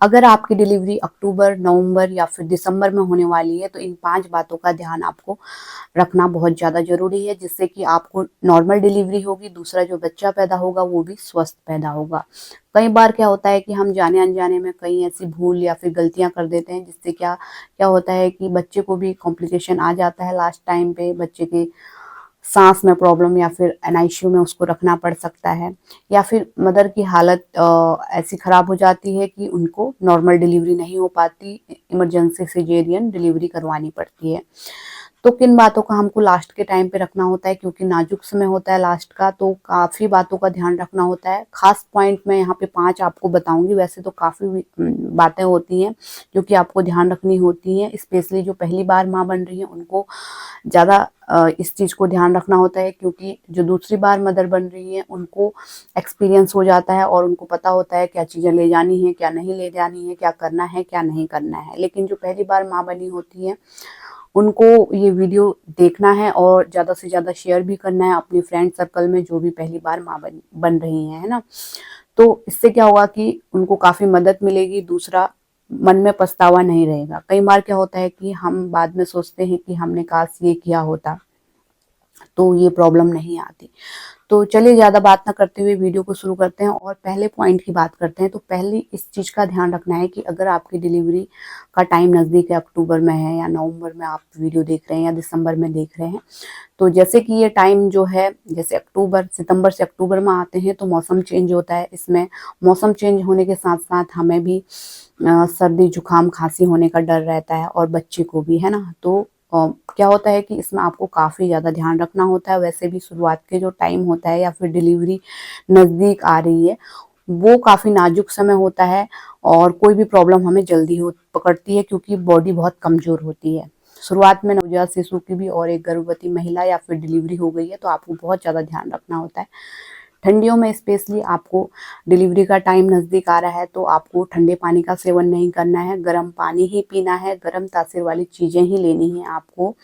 अगर आपकी डिलीवरी अक्टूबर, नवंबर या फिर दिसंबर में होने वाली है, तो इन 5 बातों का ध्यान आपको रखना बहुत ज़्यादा ज़रूरी है, जिससे कि आपको नॉर्मल डिलीवरी होगी, दूसरा जो बच्चा पैदा होगा वो भी स्वस्थ पैदा होगा। कई बार क्या होता है कि हम जाने-अनजाने में कई ऐसी भूल या फिर गलतियाँ कर देते हैं, जिससे क्या क्या होता है कि बच्चे को भी कॉम्प्लिकेशन आ जाता है लास्ट टाइम पे, बच्चे के साँस में प्रॉब्लम या फिर एनआईसीयू में उसको रखना पड़ सकता है, या फिर मदर की हालत ऐसी ख़राब हो जाती है कि उनको नॉर्मल डिलीवरी नहीं हो पाती, इमरजेंसी सिज़ेरियन डिलीवरी करवानी पड़ती है। तो किन बातों का हमको लास्ट के टाइम पे रखना होता है, क्योंकि नाजुक समय होता है लास्ट का, तो काफ़ी बातों का ध्यान रखना होता है। ख़ास पॉइंट मैं यहाँ पे 5 आपको बताऊँगी, वैसे तो काफ़ी बातें होती हैं जो कि आपको ध्यान रखनी होती हैं, स्पेशली जो पहली बार माँ बन रही हैं उनको ज़्यादा इस चीज़ को ध्यान रखना होता है, क्योंकि जो दूसरी बार मदर बन रही हैं उनको एक्सपीरियंस हो जाता है और उनको पता होता है क्या चीज़ें ले जानी है, क्या नहीं ले जानी है, क्या करना है, क्या नहीं करना है। लेकिन जो पहली बार माँ बनी होती हैं, उनको ये वीडियो देखना है और ज़्यादा से ज़्यादा शेयर भी करना है अपने फ्रेंड सर्कल में, जो भी पहली बार माँ बन रही हैं, है ना? तो इससे क्या होगा कि उनको काफ़ी मदद मिलेगी, दूसरा मन में पछतावा नहीं रहेगा। कई बार क्या होता है कि हम बाद में सोचते हैं कि हमने काश ये किया होता, तो ये प्रॉब्लम नहीं आती। तो चलिए ज़्यादा बात ना करते हुए वीडियो को शुरू करते हैं और पहले पॉइंट की बात करते हैं। तो पहली इस चीज़ का ध्यान रखना है कि अगर आपकी डिलीवरी का टाइम नज़दीक है, अक्टूबर में है या नवंबर में आप वीडियो देख रहे हैं या दिसंबर में देख रहे हैं, तो जैसे कि ये टाइम जो है, जैसे सितंबर से अक्टूबर में आते हैं, तो मौसम चेंज होता है। इसमें मौसम चेंज होने के साथ-साथ हमें भी सर्दी, जुकाम, खाँसी होने का डर रहता है और बच्चे को भी, है ना? तो क्या होता है कि इसमें आपको काफ़ी ज़्यादा ध्यान रखना होता है। वैसे भी शुरुआत के जो टाइम होता है या फिर डिलीवरी नज़दीक आ रही है, वो काफ़ी नाज़ुक समय होता है और कोई भी प्रॉब्लम हमें जल्दी हो पकड़ती है, क्योंकि बॉडी बहुत कमज़ोर होती है। शुरुआत में नवजात शिशु की भी और एक गर्भवती महिला या फिर डिलीवरी हो गई है, तो आपको बहुत ज़्यादा ध्यान रखना होता है। ठंडियों में स्पेशली आपको डिलीवरी का टाइम नज़दीक आ रहा है, तो आपको ठंडे पानी का सेवन नहीं करना है, गर्म पानी ही पीना है, गर्म तासीर वाली चीज़ें ही लेनी है आपको।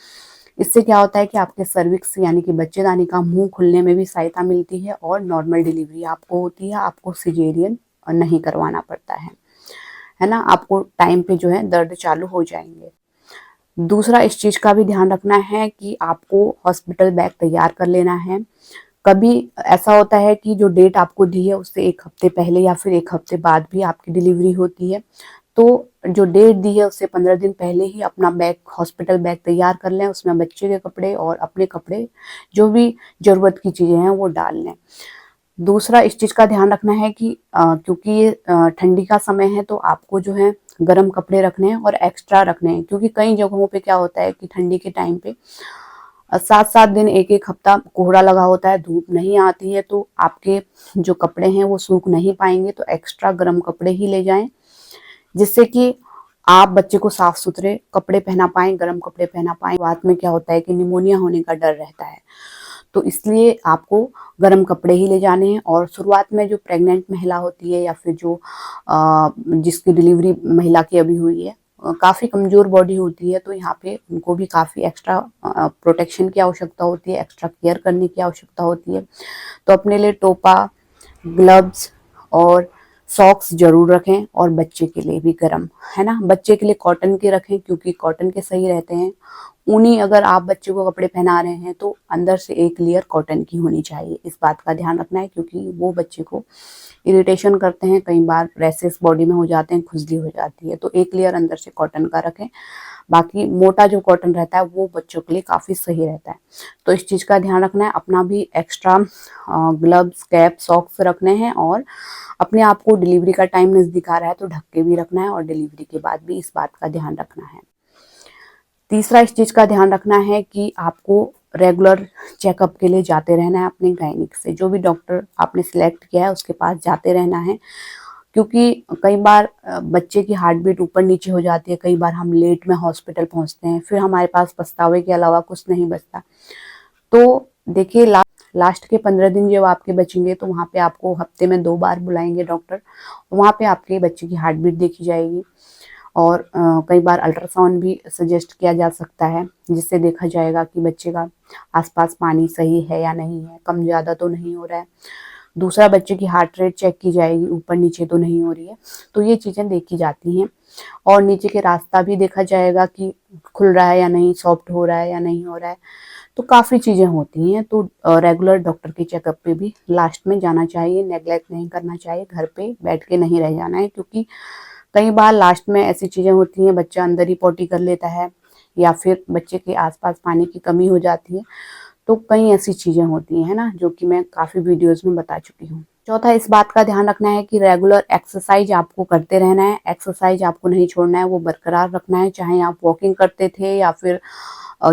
इससे क्या होता है कि आपके सर्विक्स यानी कि बच्चेदानी का मुँह खुलने में भी सहायता मिलती है और नॉर्मल डिलीवरी आपको होती है, आपको सिज़ेरियन नहीं करवाना पड़ता है ना? आपको टाइम पे जो है दर्द चालू हो जाएँगे। दूसरा इस चीज़ का भी ध्यान रखना है कि आपको हॉस्पिटल बैग तैयार कर लेना है। कभी ऐसा होता है कि जो डेट आपको दी है उससे 1 हफ्ते पहले या फिर 1 हफ्ते बाद भी आपकी डिलीवरी होती है। तो जो डेट दी है उससे 15 दिन पहले ही अपना बैग, हॉस्पिटल बैग तैयार कर लें, उसमें बच्चे के कपड़े और अपने कपड़े, जो भी ज़रूरत की चीज़ें हैं वो डाल लें। दूसरा इस चीज़ का ध्यान रखना है कि क्योंकि ये ठंडी का समय है, तो आपको जो है गर्म कपड़े रखने हैं और एक्स्ट्रा रखने हैं, क्योंकि कई जगहों पे क्या होता है कि ठंडी के टाइम पे 7-7 दिन, 1-1 हफ्ता कोहरा लगा होता है, धूप नहीं आती है, तो आपके जो कपड़े हैं वो सूख नहीं पाएँगे, तो एक्स्ट्रा गर्म कपड़े ही ले जाएँ, जिससे कि आप बच्चे को साफ-सुथरे कपड़े पहना पाएँ, गर्म कपड़े पहना पाएँ। बाद में क्या होता है कि निमोनिया होने का डर रहता है, तो इसलिए आपको गर्म कपड़े ही ले जाने हैं। और शुरुआत में जो प्रेग्नेंट महिला होती है या फिर जो जिसकी डिलीवरी महिला की अभी हुई है, काफ़ी कमज़ोर बॉडी होती है, तो यहाँ पे उनको भी काफ़ी एक्स्ट्रा प्रोटेक्शन की आवश्यकता होती है, एक्स्ट्रा केयर करने की आवश्यकता होती है। तो अपने लिए टोपा, ग्लव्स और सॉक्स ज़रूर रखें, और बच्चे के लिए भी गरम, है ना? बच्चे के लिए कॉटन के रखें, क्योंकि कॉटन के सही रहते हैं। ऊनी अगर आप बच्चे को कपड़े पहना रहे हैं, तो अंदर से एक लेयर कॉटन की होनी चाहिए, इस बात का ध्यान रखना है, क्योंकि वो बच्चे को इरिटेशन करते हैं, कई बार रैशेस बॉडी में हो जाते हैं, खुजली हो जाती है, तो एक लेयर अंदर से कॉटन का रखें। बाकी मोटा जो कॉटन रहता है वो बच्चों के लिए काफ़ी सही रहता है। तो इस चीज़ का ध्यान रखना है, अपना भी एक्स्ट्रा ग्लव्स, कैप, सॉक्स रखने हैं, और अपने आप को डिलीवरी का टाइम नज़दीक आ रहा है तो ढक के भी रखना है, और डिलीवरी के बाद भी इस बात का ध्यान रखना है। तीसरा इस चीज़ का ध्यान रखना है कि आपको रेगुलर चेकअप के लिए जाते रहना है अपने गायनिक से, जो भी डॉक्टर आपने सिलेक्ट किया है उसके पास जाते रहना है, क्योंकि कई बार बच्चे की हार्ट बीट ऊपर-नीचे हो जाती है, कई बार हम लेट में हॉस्पिटल पहुँचते हैं, फिर हमारे पास पछतावे के अलावा कुछ नहीं बचता। तो देखिए, लास्ट के 15 दिन जब आपके बचेंगे, तो वहाँ पे आपको हफ्ते में 2 बार बुलाएँगे डॉक्टर। वहाँ पे आपके बच्चे की हार्ट बीट देखी जाएगी, और कई बार अल्ट्रासाउंड भी सजेस्ट किया जा सकता है, जिससे देखा जाएगा कि बच्चे का आस-पास पानी सही है या नहीं है, कम ज़्यादा तो नहीं हो रहा है। दूसरा बच्चे की हार्ट रेट चेक की जाएगी, ऊपर नीचे तो नहीं हो रही है, तो ये चीज़ें देखी जाती हैं। और नीचे के रास्ता भी देखा जाएगा कि खुल रहा है या नहीं, सॉफ्ट हो रहा है या नहीं हो रहा है, तो काफ़ी चीज़ें होती हैं। तो रेगुलर डॉक्टर के चेकअप पे भी लास्ट में जाना चाहिए, नेग्लेक्ट नहीं करना चाहिए, घर पे बैठ के नहीं रह जाना है, क्योंकि कई बार लास्ट में ऐसी चीज़ें होती हैं, बच्चा अंदर ही पॉटी कर लेता है या फिर बच्चे के आसपास पानी की कमी हो जाती है, तो कई ऐसी चीज़ें होती हैं ना, जो कि मैं काफ़ी वीडियोस में बता चुकी हूँ। चौथा, इस बात का ध्यान रखना है कि रेगुलर एक्सरसाइज आपको करते रहना है, एक्सरसाइज आपको नहीं छोड़ना है, वो बरकरार रखना है, चाहे आप वॉकिंग करते थे या फिर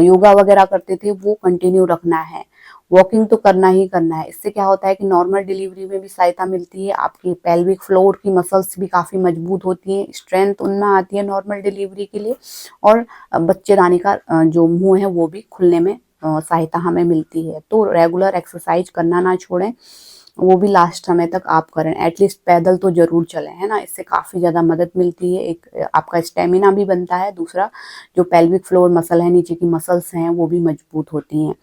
योगा वगैरह करते थे, वो कंटिन्यू रखना है। वॉकिंग तो करना ही करना है। इससे क्या होता है कि नॉर्मल डिलीवरी में भी सहायता मिलती है, आपकी पेल्विक फ्लोर की मसल्स भी काफ़ी मजबूत होती हैं, स्ट्रेंथ उनमें आती है नॉर्मल डिलीवरी के लिए, और बच्चेदानी का जो मुंह है वो भी खुलने में सहायता हमें मिलती है। तो रेगुलर एक्सरसाइज करना ना छोड़ें, वो भी लास्ट समय तक आप करें, एटलीस्ट पैदल तो जरूर चलें, है ना, इससे काफ़ी ज़्यादा मदद मिलती है। एक आपका स्टेमिना भी बनता है, दूसरा जो पेल्विक फ्लोर मसल है, नीचे की मसल्स हैं, वो भी मजबूत होती हैं,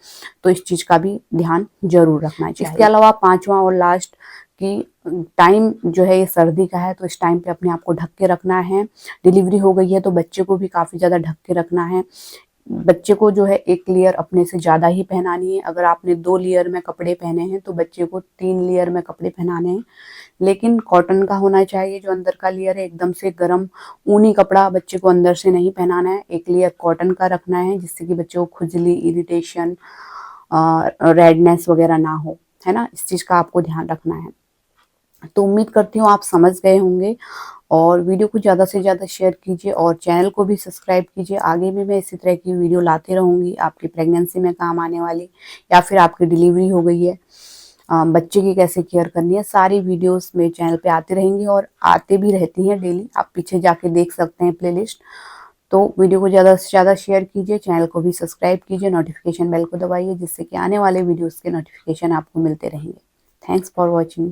तो इस चीज़ का भी ध्यान जरूर रखना चाहिए। इसके अलावा पांचवा और लास्ट कि टाइम जो है ये सर्दी का है, तो इस टाइम पे अपने आप को ढक के रखना है। डिलीवरी हो गई है तो बच्चे को भी काफ़ी ज़्यादा ढक के रखना है। बच्चे को जो है एक लेयर अपने से ज़्यादा ही पहनानी है। अगर आपने 2 लेयर में कपड़े पहने हैं तो बच्चे को 3 लेयर में कपड़े पहनाने हैं, लेकिन कॉटन का होना चाहिए जो अंदर का लेयर है, एकदम से गर्म ऊनी कपड़ा बच्चे को अंदर से नहीं पहनाना है। एक लेयर कॉटन का रखना है, जिससे कि बच्चे को खुजली, इरिटेशन, रेडनेस वगैरह ना हो, है ना, इस चीज़ का आपको ध्यान रखना है। तो उम्मीद करती हूँ आप समझ गए होंगे, और वीडियो को ज़्यादा से ज़्यादा शेयर कीजिए और चैनल को भी सब्सक्राइब कीजिए। आगे भी मैं इसी तरह की वीडियो लाती रहूँगी, आपकी प्रेगनेंसी में काम आने वाली, या फिर आपकी डिलीवरी हो गई है, बच्चे की कैसे केयर करनी है, सारी वीडियोस मेरे चैनल पे आती रहेंगी और आते भी रहती हैं डेली, आप पीछे जाके देख सकते हैं प्लेलिस्ट। तो वीडियो को ज़्यादा से ज़्यादा शेयर कीजिए, चैनल को भी सब्सक्राइब कीजिए, नोटिफिकेशन बेल को दबाइए, जिससे कि आने वाले वीडियोज़ के नोटिफिकेशन आपको मिलते रहेंगे। Thanks for watching.